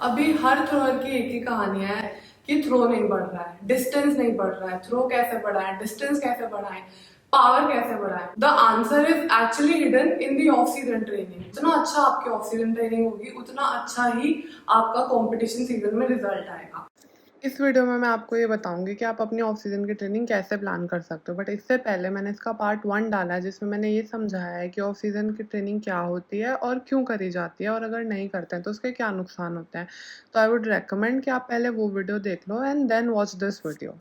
अभी हर थ्रोअर की एक ही कहानी है कि थ्रो नहीं बढ़ रहा है, डिस्टेंस नहीं बढ़ रहा है, थ्रो कैसे बढ़ाएं, डिस्टेंस कैसे बढ़ाएं, पावर कैसे बढ़ाएं। The answer is actually hidden in the off season training. जितना अच्छा आपकी ऑफ सीजन ट्रेनिंग होगी उतना अच्छा ही आपका कंपटीशन सीजन में रिजल्ट आएगा। इस वीडियो में मैं आपको ये बताऊंगी कि आप अपनी ऑफ सीजन की ट्रेनिंग कैसे प्लान कर सकते हो। बट इससे पहले मैंने इसका पार्ट 1 डाला है जिसमें मैंने ये समझाया है कि ऑफ सीजन की ट्रेनिंग क्या होती है और क्यों करी जाती है, और अगर नहीं करते हैं तो उसके क्या नुकसान होते हैं। तो आई वुड रेकमेंड कि आप पहले वो वीडियो देख लो and then watch this video.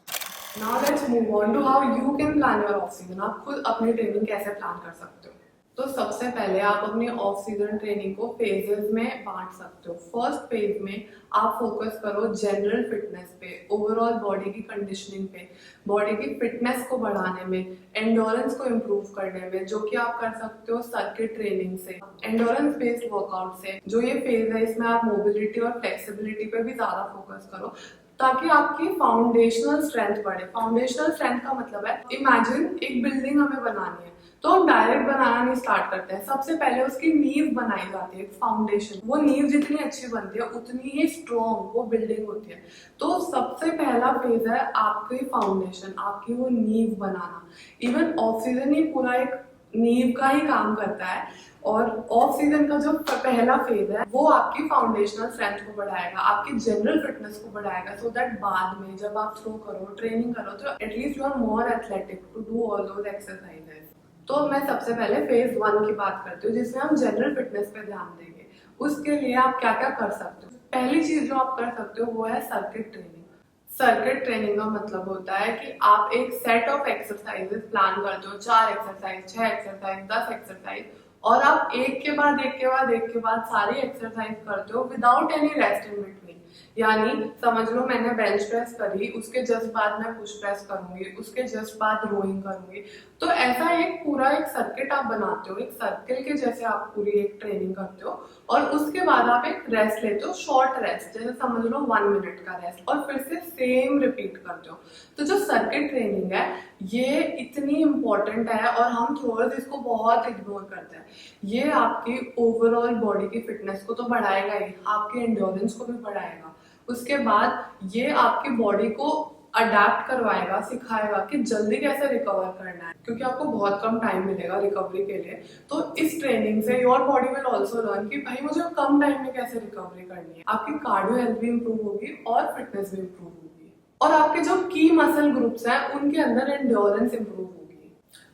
Now let's move on to how you can plan your off season. आप खुद अपनी ट्रेनिंग कैसे प्लान कर सकते हो। तो सबसे पहले आप अपनी ऑफ सीजन ट्रेनिंग को फेजेस में बांट सकते हो। फर्स्ट फेज में आप फोकस करो जनरल फिटनेस पे, ओवरऑल बॉडी की कंडीशनिंग पे, बॉडी की फिटनेस को बढ़ाने में, एंडोरेंस को इम्प्रूव करने में, जो कि आप कर सकते हो सर्किट ट्रेनिंग से, एंडोरेंस बेस्ड वर्कआउट से। जो ये फेज है इसमें आप मोबिलिटी और फ्लेक्सिबिलिटी पे भी ज्यादा फोकस करो ताकि आपकी फाउंडेशनल स्ट्रेंथ बढ़े। फाउंडेशनल स्ट्रेंथ का मतलब है, इमेजिन एक बिल्डिंग हमें बनानी है तो हम डायरेक्ट बनाना नहीं स्टार्ट करते हैं। सबसे पहले उसकी नींव बनाई जाती है, फाउंडेशन। वो नींव जितनी अच्छी बनती है उतनी ही स्ट्रॉन्ग वो बिल्डिंग होती है। तो सबसे पहला फेज है आपकी फाउंडेशन, आपकी वो नींव बनाना। इवन ऑफ सीजन ही पूरा एक नींव का ही काम करता है, और ऑफ सीजन का जो पहला फेज है वो आपकी फाउंडेशनल स्ट्रेंथ को बढ़ाएगा, आपकी जनरल फिटनेस को बढ़ाएगा, सो दैट बाद में जब आप थ्रो करो, ट्रेनिंग करो, तो at least you are more athletic to do all those exercises. तो मैं सबसे पहले फेज 1 की बात करती हूँ जिसमें हम जनरल फिटनेस पे ध्यान देंगे। उसके लिए आप क्या क्या कर सकते हो। पहली चीज जो आप कर सकते हो वो है सर्किट ट्रेनिंग। सर्किट ट्रेनिंग का मतलब होता है कि आप एक सेट ऑफ एक्सरसाइजेस प्लान करते हो, 4 एक्सरसाइज, 6 एक्सरसाइज, 10 एक्सरसाइज, और आप एक के बाद एक के बाद एक के बाद सारी एक्सरसाइज करते हो without any rest in between. यानी समझ लो मैंने बेंच प्रेस करी, उसके जस्ट बाद मैं पुश प्रेस करूंगी, उसके जस्ट बाद रोइंग करूंगी। तो ऐसा एक पूरा एक सर्किट आप बनाते हो, एक सर्किल के जैसे आप पूरी एक ट्रेनिंग करते हो, और उसके बाद आप एक रेस्ट लेते हो, शॉर्ट रेस्ट, जैसे समझ लो 1 मिनट का रेस्ट, और फिर से सेम रिपीट करते हो। तो जो सर्किट ट्रेनिंग है ये इतनी इंपॉर्टेंट है और हम थ्रोअर्स इसको बहुत इग्नोर करते हैं। ये आपकी ओवरऑल बॉडी की फिटनेस को तो बढ़ाएगा ही, आपके एंड्योरेंस को भी बढ़ाएगा। उसके बाद ये आपकी बॉडी को अडेप्ट करवाएगा, सिखाएगा कि जल्दी कैसे रिकवर करना है, क्योंकि आपको बहुत कम टाइम मिलेगा रिकवरी के लिए। तो इस ट्रेनिंग से your body will also learn कि भाई मुझे कम टाइम में कैसे रिकवरी करनी है। आपकी कार्डियो हेल्थ भी इंप्रूव होगी और फिटनेस भी इंप्रूव होगी, और आपके जो की मसल ग्रुप्स हैं उनके अंदर एंड्योरेंस इंप्रूव होगी।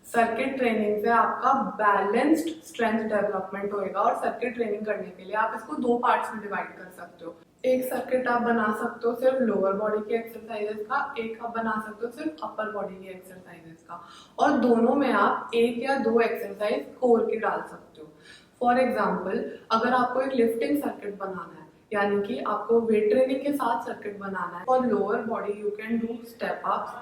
सर्किट ट्रेनिंग से आपका बैलेंस्ड स्ट्रेंथ डेवलपमेंट होएगा, और सर्किट ट्रेनिंग करने के लिए आप इसको 2 पार्ट्स में डिवाइड कर सकते हो। एक सर्किट आप बना सकते हो सिर्फ लोअर बॉडी की एक्सरसाइजेस का, एक आप बना सकते हो सिर्फ अपर बॉडी की एक्सरसाइजेस का, और दोनों में आप 1 या 2 एक्सरसाइज कोर की डाल सकते हो। फॉर एग्जाम्पल, अगर आपको एक लिफ्टिंग सर्किट बनाना है, यानी कि आपको वेट ट्रेनिंग के साथ सर्किट बनाना है, for lower body you can do step ups,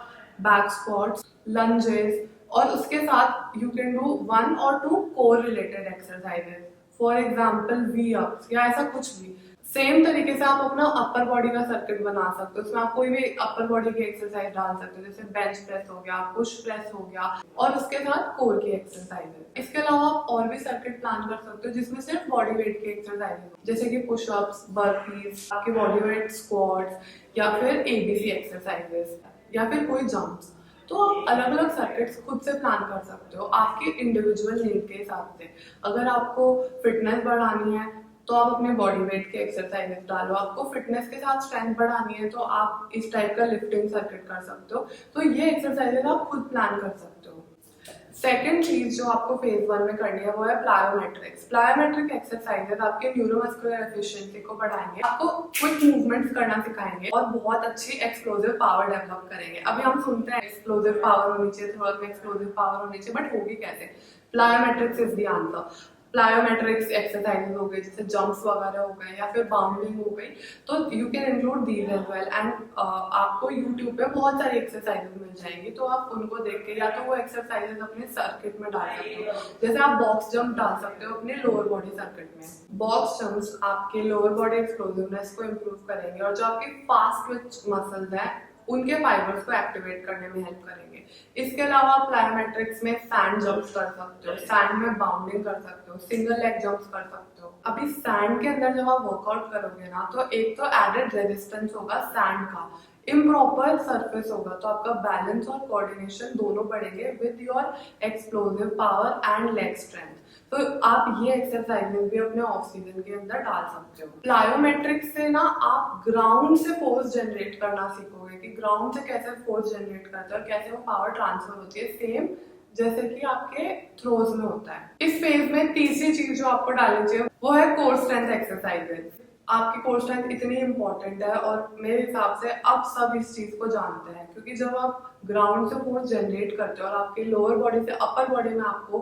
back squats, lunges, और उसके साथ यू कैन डू 1 और 2 core related exercises, for example V ups या ऐसा कुछ भी। सेम तरीके से आप अपना अपर बॉडी का सर्किट बना सकते हो, उसमें आप कोई भी अपर बॉडी की एक्सरसाइज डाल सकते हो, जैसे बेंच प्रेस हो गया, पुश प्रेस हो गया, और उसके साथ कोर की एक्सरसाइज। इसके अलावा आप और भी सर्किट प्लान कर सकते हो जिसमें सिर्फ बॉडी वेट की एक्सरसाइज हो, जैसे कि पुशअप्स, बर्पीज, आपके बॉडी वेट स्क्वाट्स, या फिर एबीसी एक्सरसाइजेस, या फिर कोई जंप्स। तो आप अलग अलग सर्किट्स खुद से प्लान कर सकते हो आपके इंडिविजुअल नीड के हिसाब से। अगर आपको फिटनेस बढ़ानी है तो आप अपने बॉडी वेट के एक्सरसाइजेस डालो, आपको फिटनेस के साथ स्ट्रेंथ बढ़ानी है तो आप इस टाइप का लिफ्टिंग सर्किट कर सकते हो। तो ये एक्सरसाइजेस आप खुद प्लान कर सकते हो। सेकेंड चीज जो आपको फेज 1 में करनी है वो है प्लायोमेट्रिक्स। प्लायोमेट्रिक एक्सरसाइजेस आपके न्यूरोमस्कुलर एफिशिएंसी को बढ़ाएंगे, आपको क्विक मूवमेंट्स करना सिखाएंगे, और बहुत अच्छी एक्सप्लोजिव पावर डेवलप करेंगे। अभी हम सुनते हैं एक्सप्लोजिव पावर होनी चाहिए, थ्रोअर में एक्सप्लोजिव पावर होनी चाहिए, बट होगी कैसे। Plyometrics is the answer. Plyometrics exercises हो गई, जैसे जंप्स वगैरह हो गए या फिर बाउंडिंग हो गई, तो you can include these as well. And आपको यूट्यूब पे बहुत सारी एक्सरसाइजेस मिल जाएंगी, तो आप उनको देख के या तो वो एक्सरसाइजेस अपने सर्किट में डाल सकते हो, जैसे आप बॉक्स जंप डाल सकते हो अपने लोअर बॉडी सर्किट में। बॉक्स जंप्स आपके लोअर बॉडी एक्सप्लोसिवनेस को इम्प्रूव करेंगे, और जो आपके फास्ट ट्विच मसल्स है उनके फाइबर्स को एक्टिवेट करने में हेल्प करेंगे। इसके अलावा आप प्लायोमेट्रिक्स में सैंड जंप्स कर सकते हो, सैंड में बाउंडिंग कर सकते हो, सिंगल लेग जंप्स कर सकते हो। अभी सैंड के अंदर जब आप वर्कआउट करोगे ना, तो एक तो एडेड रेजिस्टेंस होगा सैंड का, इम्प्रॉपर सरफेस होगा, तो आपका बैलेंस और कोऑर्डिनेशन दोनों बढ़ेंगे with your explosive power and leg strength. तो आप ये एक्सरसाइजेस भी अपने ऑफ सीजन के अंदर डाल सकते हो। प्लायोमेट्रिक्स से ना आप ग्राउंड से फोर्स जनरेट करना सीखोगे कि ग्राउंड से कैसे फोर्स जनरेट करते हैं और कैसे वो पावर ट्रांसफर होती है, सेम जैसे कि आपके थ्रोज में होता है। इस फेज में तीसरी चीज जो आपको डालनी चाहिए वो है कोर स्ट्रेंथ एक्सरसाइजेस। आपकी कोर स्ट्रेंथ इतनी इंपॉर्टेंट है और मेरे हिसाब से अब सब इस चीज को जानते हैं, क्योंकि जब आप ग्राउंड से फोर्स जनरेट करते हो और आपके लोअर बॉडी से अपर बॉडी में आपको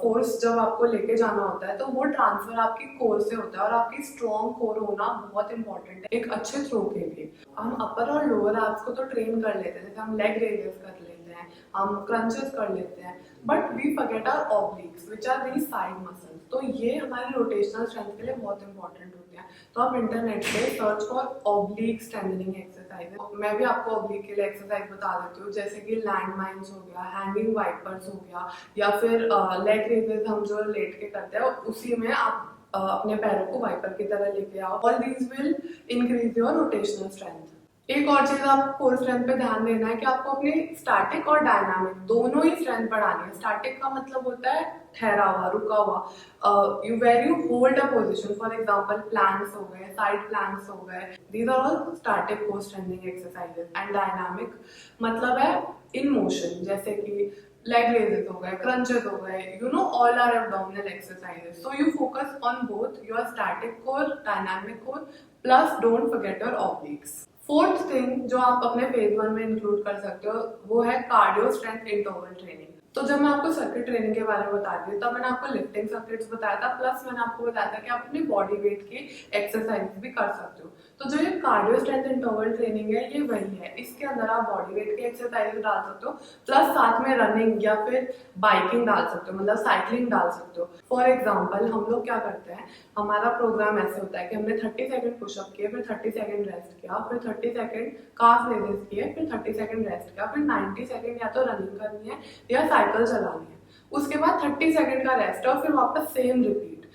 फोर्स जब आपको लेके जाना होता है, तो वो ट्रांसफर आपकी कोर से होता है और आपकी स्ट्रॉन्ग कोर होना बहुत इंपॉर्टेंट है एक अच्छे थ्रो के लिए। हम अपर और लोअर एब्स को तो ट्रेन कर लेते हैं, जैसे हम लेग रेजेस कर लेते हैं, हम क्रंचेस कर लेते हैं, but we forget our obliques which are very side muscles. तो ये हमारे रोटेशनल स्ट्रेंथ के लिए बहुत इंपॉर्टेंट होते हैं। तो आप इंटरनेट पे search for oblique strengthening exercise, मैं भी आपको ऑब्लिक के लिए एक्सरसाइज बता देती हूँ, जैसे कि लैंड माइंस हो गया, हैंगिंग वाइपर्स हो गया, या फिर लेग रेजेस हम जो लेट के करते हैं उसी में आप अपने पैरों को वाइपर की तरह लेके आओ। All these will increase your rotational strength. एक और चीज आपको कोर स्ट्रेंथ पे ध्यान देना है कि आपको अपनी स्टैटिक और डायनामिक दोनों ही स्ट्रेंथ बढ़ानी है। स्टैटिक का मतलब होता है ठहरा हुआ, रुका हुआ, you where you hold a position, for example planks हो गए, साइड प्लैंक्स हो गए, these are all static core strengthening exercises. And dynamic मतलब है इन मोशन, जैसे कि लेग रेजेस हो गए, क्रंचेस हो गए, you know all are abdominal exercises. So you focus on both your static core, dynamic core, plus don't forget your obliques. Fourth thing जो आप अपने फेज 1 में इंक्लूड कर सकते हो वो है कार्डियो स्ट्रेंथ इंटरवल ट्रेनिंग। तो जब मैं आपको सर्किट ट्रेनिंग के बारे में बता रही थी तब मैंने आपको लिफ्टिंग सर्किट्स बताया था, प्लस मैंने आपको बताया था कि आप अपनी बॉडी वेट की एक्सरसाइज भी कर सकते हो। तो जो ये कार्डियो स्ट्रेंथ इंटरवल ट्रेनिंग है ये वही है, इसके अंदर आप बॉडी वेट की एक्सरसाइज डाल सकते हो, प्लस साथ में रनिंग या फिर बाइकिंग डाल सकते हो, मतलब साइकिलिंग डाल सकते हो। फॉर एग्जाम्पल हम लोग क्या करते हैं, हमारा प्रोग्राम ऐसे होता है कि हमने 30 सेकंड पुशअप किए, फिर 30 सेकंड रेस्ट किया, फिर 30 सेकंड काफ रेजेस किए, फिर 30 सेकंड रेस्ट किया, फिर 90 सेकंड या तो रनिंग करनी है या साइकिल चलानी है, उसके बाद 30 सेकंड का रेस्ट है और फिर वापस सेम रिपीट,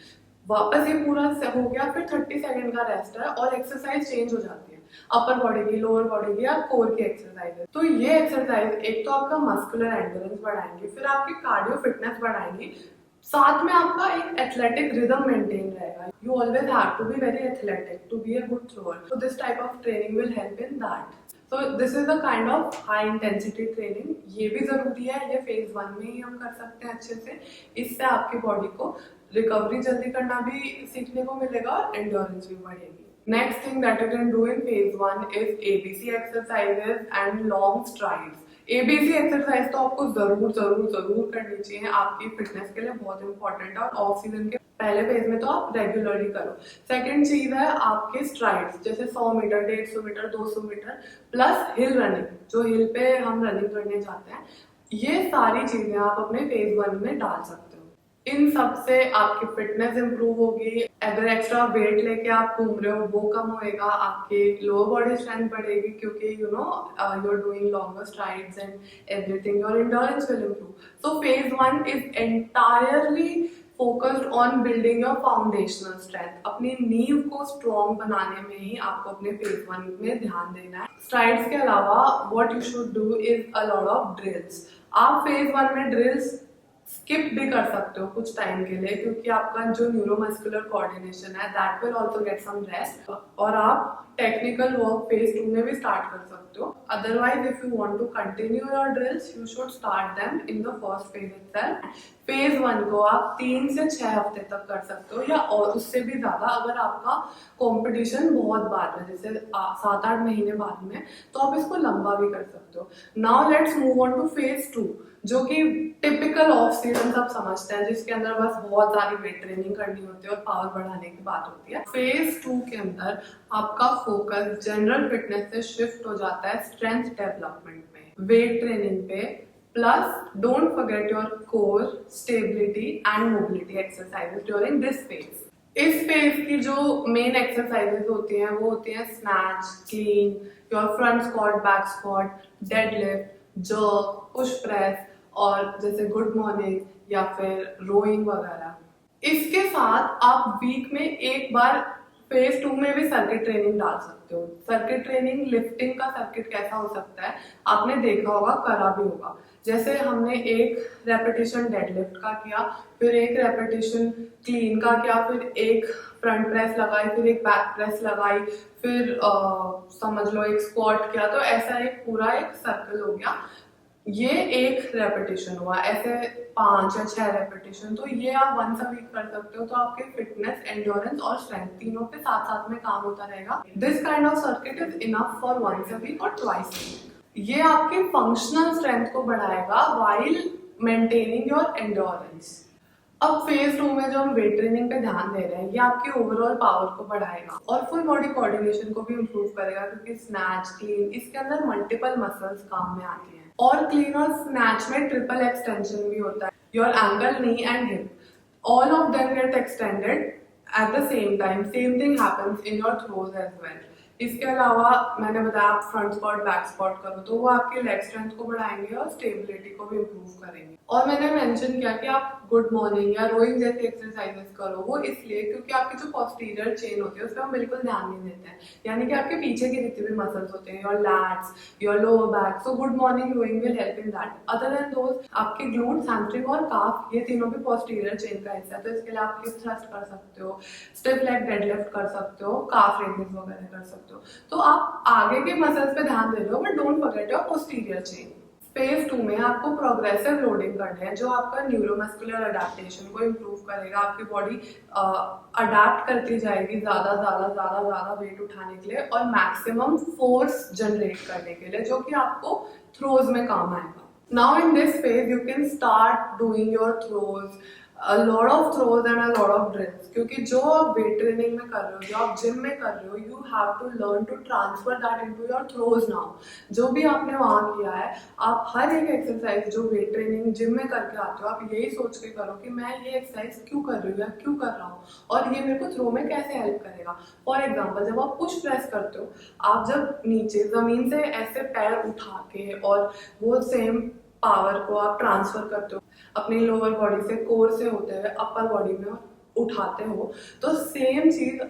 वापस ये पूरा हो गया, फिर 30 सेकंड का रेस्ट है और एक्सरसाइज चेंज हो जाती है, अपर बॉडी की, लोअर बॉडी की या कोर की एक्सरसाइज है। तो ये एक्सरसाइज एक तो आपका मस्कुलर एंड्योरेंस बढ़ाएंगे, फिर आपकी कार्डियो फिटनेस बढ़ाएंगी, साथ में आपका एक एथलेटिक रिदम मेंटेन रहेगा। You always have to be very athletic to be a good thrower, so this type of training will help in that. So this is a kind of high intensity training, ये भी जरूरी है, ये phase 1 में ही हम कर सकते हैं अच्छे से। इससे आपकी बॉडी को रिकवरी जल्दी करना भी सीखने को मिलेगा और एंड्योरेंस भी बढ़ेगी। Next thing that you can do in phase 1 is ABC exercises and long strides. ABC exercise तो आपको जरूर जरूर जरूर करनी चाहिए, आपकी फिटनेस के लिए बहुत इंपॉर्टेंट है और ऑफ सीजन के पहले फेज में तो आप रेगुलरली करो। सेकंड चीज है आपके स्ट्राइड्स, जैसे 100 मीटर, 150 मीटर, 200 मीटर, प्लस हिल रनिंग, जो हिल पे हम रनिंग करने जाते हैं, ये सारी चीजें आप अपने फेज 1 में डाल सकते हो। इन सब से आपकी फिटनेस इंप्रूव होगी, अगर एक्स्ट्रा वेट लेके आप घूम रहे हो वो कम होएगा, आपकी लोअर बॉडी स्ट्रेंथ बढ़ेगी क्योंकि you know you are doing longer strides and everything, your endurance will improve. So phase 1 is entirely focused on building your foundational strength. अपनी नींव को स्ट्रॉन्ग बनाने में ही आपको अपने फेज 1 में ध्यान देना है। स्ट्राइड्स के अलावा what you should do is a lot of drills. आप फेज 1 में ड्रिल्स स्किप भी कर सकते हो कुछ टाइम के लिए, क्योंकि आपका जो न्यूरोमस्कुलर कोऑर्डिनेशन है that will also get some rest, और आप टेक्निकल वर्क फेज 2 में भी स्टार्ट कर सकते हो। Otherwise if you want to continue your drills you should start them in the first phase itself. Phase 1 को आप 3 से 6 हफ्ते तक कर सकते हो या और उससे भी ज्यादा, अगर आपका कंपटीशन बहुत बाद में, जैसे 7-8 महीने बाद में, तो आप इसको लंबा भी कर सकते हो। Now let's move on two phase 2, जो कि टिपिकल ऑफ सीजन सब समझते हैं, जिसके अंदर बस बहुत सारी वेट ट्रेनिंग करनी होती है और पावर बढ़ाने की बात होती है। फेज 2 के अंदर आपका फोकस जनरल फिटनेस से शिफ्ट हो जाता है स्ट्रेंथ डेवलपमेंट में, वेट ट्रेनिंग पे, plus don't forget your core stability and mobility exercises during this phase. इस फेज की जो मेन एक्सरसाइजेस होती हैं वो होती हैं snatch, clean, your front squat, back squat, deadlift, jerk, push press और जैसे गुड मॉर्निंग या फिर रोइंग वगैरह। इसके साथ आप वीक में एक बार फेज 2 में भी सर्किट ट्रेनिंग डाल सकते हो। सर्किट ट्रेनिंग, लिफ्टिंग का सर्किट कैसा हो सकता है आपने देखा होगा, करा भी होगा। जैसे हमने एक रेपिटेशन डेडलिफ्ट का किया, फिर एक रेपिटेशन क्लीन का किया, फिर एक फ्रंट प्रेस लगाई, फिर एक बैक प्रेस लगाई, फिर समझ लो एक स्क्वाट किया, तो ऐसा एक पूरा एक सर्कल हो गया। ये एक रेपिटेशन हुआ। ऐसे 5 या 6 रेपिटेशन, तो ये आप वंस अ वीक कर सकते हो। तो आपके फिटनेस, एंड्योरेंस और स्ट्रेंथ तीनों पे साथ साथ में काम होता रहेगा। This kind of circuit is enough for once a week और ट्वाइस अ वीक। ये आपकी फंक्शनल स्ट्रेंथ को बढ़ाएगा वाइल मेंटेनिंग योर एंड्योरेंस। अब फेज 2 में जो हम वेट ट्रेनिंग पे ध्यान दे रहे हैं, ये आपकी ओवरऑल पावर को बढ़ाएगा और फुल बॉडी कोऑर्डिनेशन को भी इम्प्रूव करेगा, क्योंकि स्नैच, क्लीन, इसके अंदर मल्टीपल मसल्स काम में आती हैं। और क्लीन और स्नैच में ट्रिपल एक्सटेंशन भी होता है। Your ankle, knee and hip, all of them get extended at the same time. Same thing happens in your throws as well. इसके अलावा मैंने बताया आप फ्रंट स्क्वाट, बैक स्क्वाट करो तो वो आपके लेग स्ट्रेंथ को बढ़ाएंगे और स्टेबिलिटी को भी इम्प्रूव करेंगे। और मैंने मेंशन किया कि आप गुड मॉर्निंग या रोइंग जैसे एक्सरसाइजेस करो, वो इसलिए क्योंकि आपकी जो पोस्टीरियर चेन होती है उस पर हम बिल्कुल ध्यान नहीं देते हैं, यानी कि आपके पीछे के जितने भी मसल्स होते हैं, your lats, your lower back, so good morning rowing will help in that. Other than those, आपके ग्लूट्स, हैमस्ट्रिंग और काफ, ये तीनों भी पोस्टीरियर चेन का हिस्सा है। तो इसके लिए आप हिप थ्रस्ट कर सकते हो, स्टिफ लेग डेडलिफ्ट कर सकते हो, काफ रेजेस वगैरह कर सकते हो। तो आप आगे के मसल्स पे ध्यान दे रहे हो, but don't forget your posterior chain. Phase 2 में आपको प्रोग्रेसिव लोडिंग करना है, जो आपका न्यूरोमस्कुलर अडेप्टेशन को इम्प्रूव करेगा। आपकी बॉडी अडेप्ट करती जाएगी ज्यादा ज्यादा ज्यादा ज्यादा वेट उठाने के लिए और मैक्सिमम फोर्स जनरेट करने के लिए, जो कि आपको थ्रोज में काम आएगा। Now in this phase you can start doing your throws, a lot of throws and a lot of drills, क्योंकि जो आप वेट ट्रेनिंग में कर रहे हो, जो आप जिम में कर रहे हो, you have to learn to transfer that into your throws now। जो भी आपने वहाँ किया है, आप हर एक एक्सरसाइज जो वेट ट्रेनिंग जिम में करके आते हो, आप यही सोच के करो कि मैं ये एक्सरसाइज क्यों कर रही हूँ या क्यों कर रहा हूँ और ये मेरे को थ्रो में कैसे हेल्प करेगा। फॉर एग्जाम्पल, जब आप पुश प्रेस करते हो, आप जब नीचे जमीन से ऐसे पैर उठा के और वो सेम पावर को आप ट्रांसफर करते हो अपनी लोअर बॉडी से, कोर से होते हुए अपर बॉडी में उठाते हो, तो सेम चीज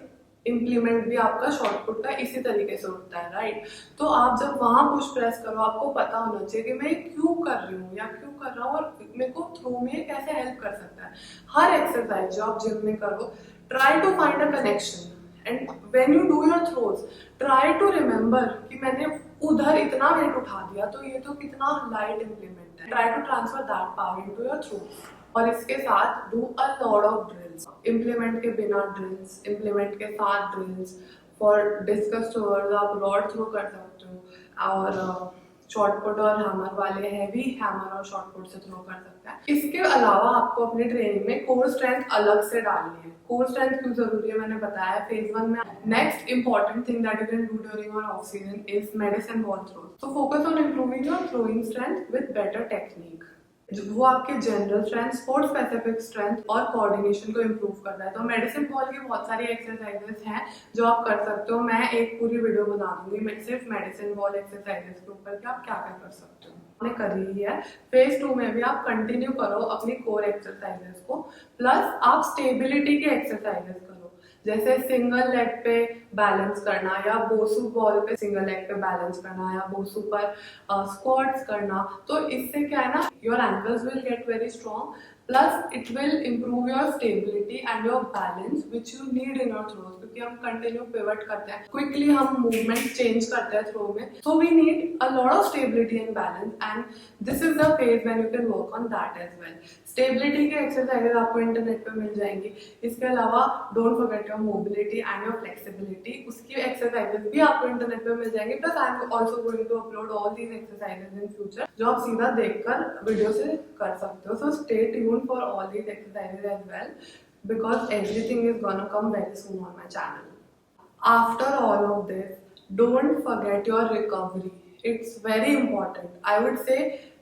इम्प्लीमेंट भी आपका शॉर्टपुट का इसी तरीके से होता है, राइट। तो आप जब वहां पुश प्रेस करो, आपको पता होना चाहिए कि मैं क्यों कर रही हूँ या क्यों कर रहा हूँ और मेरे को थ्रो में कैसे हेल्प कर सकता है। हर एक्सरसाइज जो आप जिम में करो, try to find a connection, and when you do your throws try to remember कि मैंने उधर इतना वेट उठा दिया तो ये तो कितना लाइट इम्प्लीमेंट है। Try to transfer that power into your throws. और इसके साथ do a lot of drills, implement के बिना ड्रिल्स, इम्प्लीमेंट के साथ ड्रिल्स। फॉर डिस्कस थ्रोअर्स आप रॉड थ्रो कर सकते हो और शॉर्टपुट और हैमर वाले हैवी हैमर और शॉर्टपुट से थ्रो कर सकते हैं। इसके अलावा आपको अपनी ट्रेनिंग में कोर स्ट्रेंथ अलग से डालनी है। कोर स्ट्रेंथ क्यों जरूरी है मैंने बताया फेज 1 में। Next important thing that you can do during your off season is medicine ball throw. तो focus on improving your throwing strength with better technique. वो आपके general strength, sport specific strength और कोऑर्डिनेशन को improve करता है। तो medicine ball की बहुत सारी एक्सरसाइजेस हैं जो आप कर सकते हो। मैं एक पूरी वीडियो बना दूंगी मैं सिर्फ मेडिसिन बॉल एक्सरसाइजेस के ऊपर कि आप क्या क्या कर सकते हो। आपने करी ही है, फेज 2 में भी आप कंटिन्यू करो अपनी कोर एक्सरसाइजेस को, प्लस आप स्टेबिलिटी के एक्सरसाइजेस करो, जैसे सिंगल लेग पे बैलेंस करना या बोसू बॉल पे सिंगल लेग पे बैलेंस करना या बोसू पर स्क्वाट्स करना। तो इससे क्या है ना, your ankles will get very strong, plus it will improve your stability and your balance which you need in your throws, क्योंकि हम कंटिन्यू पिवट करते हैं, क्विकली हम मूवमेंट चेंज करते हैं थ्रो में, so we need a lot of stability and balance, and this is the phase when you can work on that as well. Stability के exercises आपको इंटरनेट पे मिल जाएंगी। इसके अलावा don't forget your mobility and your flexibility, उसकी exercises भी आपको इंटरनेट पे मिल जाएंगे। Plus I am also going to upload all these exercises in future, जो आप सीधा देखकर वीडियो से कर सकते हो। So stay tuned for all these exercises as well, because everything is gonna come very soon on my channel. After all of this, don't forget your recovery. It's very important. I would say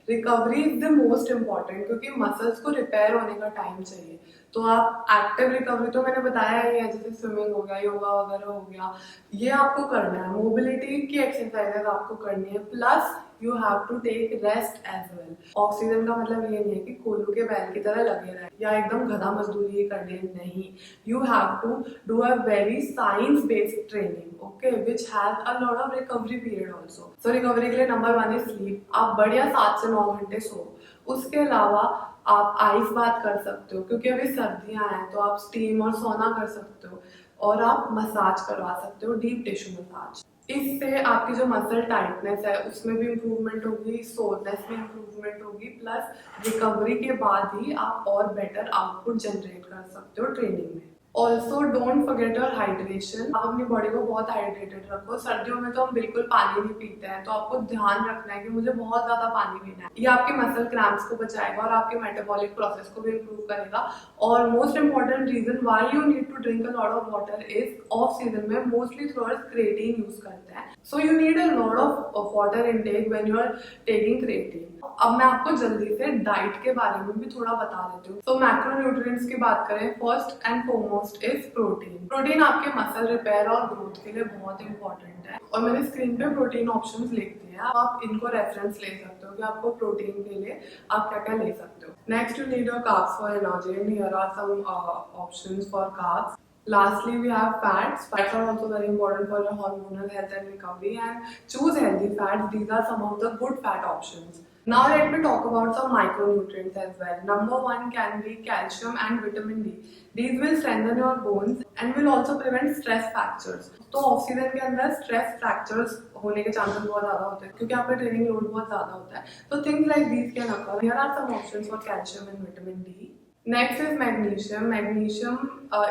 recovery is the most important, क्योंकि muscles को repair होने का time चाहिए। तो आप active recovery तो मैंने बताया ही है, जैसे स्विमिंग हो गया, योगा वगैरह हो गया, ये आपको करना है। मोबिलिटी की एक्सरसाइजेस आपको करनी है, plus you have to take rest as well. Off season का मतलब ये नहीं है कि कोल्लू के बैल की तरह लगे रहे या एकदम गधा मजदूरी ही करनी, नहीं। You have to do a very science based training, okay, which has a lot of recovery period also. So recovery के लिए नंबर 1 इज स्लीप। आप बढ़िया 7 से 9 घंटे सो। उसके अलावा आप आइस बात कर सकते हो, क्योंकि अभी सर्दियां हैं तो आप स्टीम और सोना कर सकते हो, और आप मसाज करवा सकते हो, डीप टिश्यू मसाज। इससे आपकी जो मसल टाइटनेस है उसमें भी इम्प्रूवमेंट होगी, सोरनेस में इम्प्रूवमेंट होगी, प्लस रिकवरी के बाद ही आप और बेटर आउटपुट जनरेट कर सकते हो ट्रेनिंग में। Also don't forget your hydration. आप अपनी बॉडी को बहुत हाइड्रेटेड रखो। सर्दियों में तो हम बिल्कुल पानी नहीं पीते हैं, तो आपको ध्यान रखना है कि मुझे बहुत ज्यादा पानी पीना है। ये आपके मसल क्रैम्प्स को बचाएगा और आपके मेटाबॉलिक प्रोसेस को भी इम्प्रूव करेगा। और most important reason why you need to drink a lot of water is, off season में मोस्टली थ्रोअर्स क्रिएटिन यूज करते हैं, so you need a lot of water intake when you are taking creatine. अब मैं आपको जल्दी से diet के बारे में भी थोड़ा बता देती हूँ। तो मैक्रोन्यूट्रिएंट्स की बात करें, first and foremost is protein. Protein आपके मसल रिपेयर और ग्रोथ के लिए बहुत इंपॉर्टेंट है, और मैंने स्क्रीन पे प्रोटीन ऑप्शंस लिख दिए हैं, आप इनको रेफरेंस ले सकते हो कि आपको प्रोटीन के लिए आप क्या क्या ले सकते हो। Next you need your carbs for energy, and here are some options for carbs. Lastly, we have fats. Fats are also very important for your hormonal health and recovery. And choose healthy fats. These are some of the good fat options. Now let me talk about some micronutrients as well. Number 1 can be calcium and vitamin D. These will strengthen your bones and will also prevent stress fractures. तो off season के अंदर stress fractures होने के chances बहुत ज्यादा होते हैं, क्योंकि आपका ट्रेनिंग लोड बहुत ज्यादा होता है। तो things like these can occur. Here are some options for calcium and vitamin D. Next is magnesium. Magnesium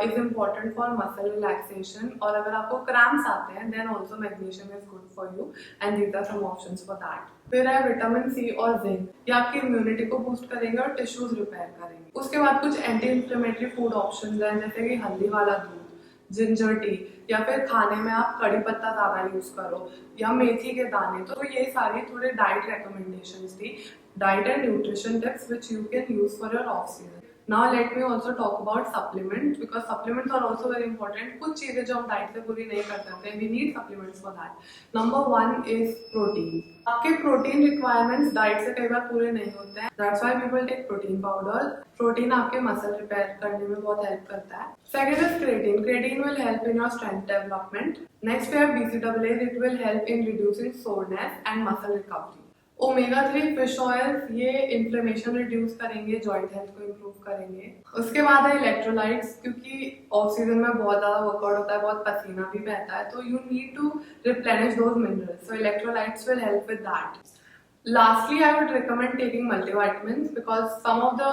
is important for muscle relaxation, और अगर आपको क्रैम्प्स आते हैं then also magnesium is good for you, and these are some options for that. फिर है vitamin C और zinc. ये आपकी इम्यूनिटी को बूस्ट करेंगे और टिश्यूज रिपेयर करेंगे. उसके बाद कुछ एंटी इंफ्लेमेटरी फूड ऑप्शंस हैं, जैसे कि हल्दी वाला दूध, जिंजर टी, या फिर खाने में आप कड़ी पत्ता ज्यादा यूज करो, या मेथी के दाने. तो ये सारी थोड़े डाइट रिकमेंडेशंस थी, diet and nutrition tips which you can use for your off season. Now let me also talk about supplements, because supplements are also very important. कुछ चीजें जो हम डाइट से पूरी नहीं कर सकते, we need supplements for that. Number 1 is protein. आपके प्रोटीन रिक्वायरमेंट्स डाइट से कई बार पूरे नहीं होते हैं, that's why people take protein powder. Protein आपके मसल रिपेयर करने में बहुत हेल्प करता है. Second is creatine. Creatine will help in your strength development. Next we have BCAAs. It will help in reducing soreness and muscle recovery. Omega 3 fish oil, ये inflammation reduce करेंगे, joint health को improve करेंगे. उसके बाद है electrolytes, क्योंकि of season में बहुत ज्यादा वर्कआउट होता है, बहुत पसीना भी बहता है, तो you need to replenish those minerals, so electrolytes will help with that. Lastly, I would recommend taking multivitamins, because some of the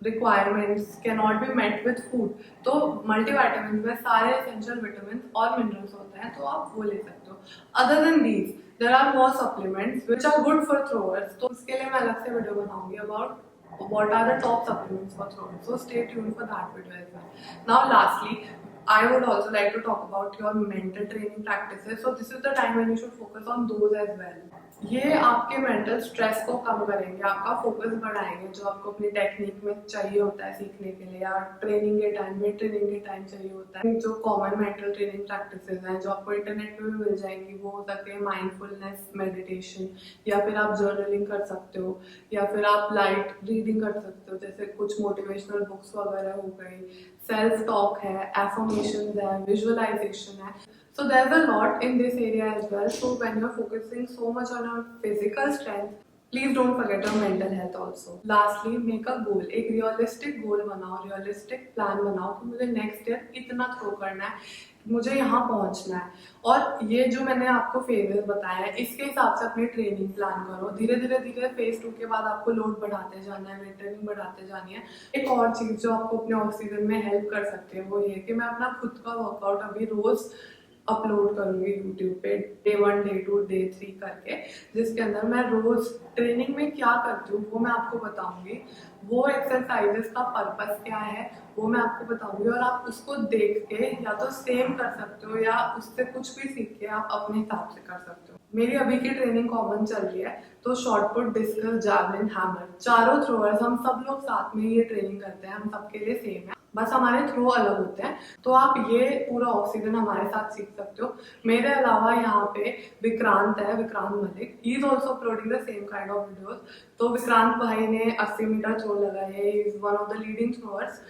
requirements cannot be met with food. तो multivitamins में सारे essential vitamins और minerals होते हैं, तो आप वो ले सकते हो. Other than these, there are more supplements which are good for throwers. तो उसके लिए मैं अलग से वीडियो बनाऊंगी about what are the top supplements for throwers. So stay tuned for that video as well. Now, lastly, I would also like to talk about your mental training practices. So this is the time when you should focus on those as well. ये आपके mental stress को कम करेंगे, आपका focus बढ़ाएंगे, जो आपको अपनी technique में चाहिए होता है सीखने के लिए, या ट्रेनिंग के टाइम में ट्रेनिंग के टाइम चाहिए होता है. जो कॉमन मेंटल ट्रेनिंग प्रैक्टिसेस हैं जो आपको इंटरनेट पे भी मिल जाएंगी, वो हो सकते हैं माइंडफुलनेस मेडिटेशन, या फिर आप जर्नलिंग कर सकते हो, या फिर आप लाइट रीडिंग कर सकते हो, जैसे कुछ मोटिवेशनल बुक्स वगैरह हो गई, सेल्फ टॉक है, एफर्मेशंस है, विजुअलाइजेशन है. So there's a lot in this area as well. So when you're focusing so much on your physical strength, please don't forget your mental health also. Lastly, make a goal. एक realistic goal बनाओ, realistic plan बनाओ कि मुझे next year इतना throw करना है, मुझे यहाँ पहुँचना है. और ये जो मैंने आपको फेजेस बताया है, इसके हिसाब से अपनी ट्रेनिंग प्लान करो. धीरे धीरे फेज 2 के बाद आपको लोड बढ़ाते जाना है, वेट ट्रेनिंग बढ़ाते जानी है. एक और चीज जो आपको अपने ऑफ सीजन में हेल्प कर सकती है, वो ये कि मैं अपना खुद का वर्कआउट अभी रोज अपलोड करूंगी यूट्यूब पे, डे 1, डे 2, डे 3 करके, जिसके अंदर मैं रोज ट्रेनिंग में क्या करती हूँ वो मैं आपको बताऊंगी. वो एक्सरसाइजेस का पर्पस क्या है वो मैं आपको बताऊंगी, और आप उसको देख के या तो सेम कर सकते हो या उससे कुछ भी सीख के आप अपने हिसाब से कर सकते हो. मेरी अभी की ट्रेनिंग कॉमन चल रही है, तो शॉर्टपुट, डिस्कस, जैवलिन, हैमर, चारों थ्रोअर्स हम सब लोग साथ में ये ट्रेनिंग करते हैं, हम सबके लिए सेम है. बस हमारे थ्रो अलग होते हैं। तो आप ये पूरा ऑफ सीजन हमारे साथ सीख सकते हो। मेरे अलावा यहाँ पे विक्रांत है, Vikrant Malik, he is also uploading the same kind of videos. तो विक्रांत भाई ने 80 मीटर थ्रो लगाई है, is one of the leading throwers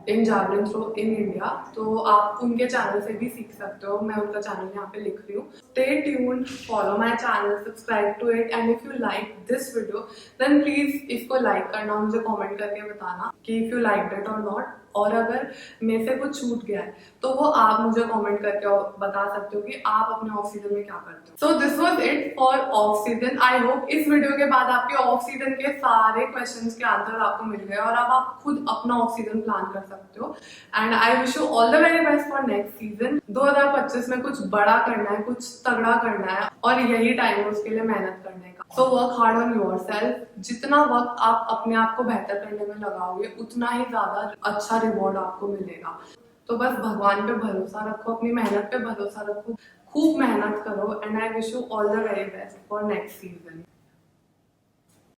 in javelin throw in India. तो आप उनके चैनल से भी सीख सकते हो, मैं उनका चैनल यहाँ पे लिख रही हूँ। Stay tuned, follow my channel, subscribe to it, and if you like this video then please इसको लाइक करना, मुझे कमेंट करके बताना कि इफ यू लाइक इट और नॉट। और अगर मेरे से कुछ छूट गया है तो वो आप मुझे कमेंट करके बता सकते हो कि आप अपने ऑफ सीजन में क्या करते हो। So this was it for off season. I hope इस वीडियो के बाद आपके ऑफ सीजन के सारे क्वेश्चंस के आंसर आपको मिल गए और अब आप खुद अपना ऑफ सीजन प्लान कर सकते हो। And I wish you all the very best for next season. 2025 में कुछ बड़ा करना है, कुछ तगड़ा करना है, और यही टाइम है उसके लिए मेहनत करने का। So work hard on yourself. जितना वक्त आप अपने आप को बेहतर करने में लगाओगे उतना ही ज्यादा अच्छा रिवॉर्ड आपको मिलेगा। तो बस भगवान पे भरोसा रखो, अपनी मेहनत पे भरोसा रखो, खूब मेहनत करो, and I wish you all the very best for next season.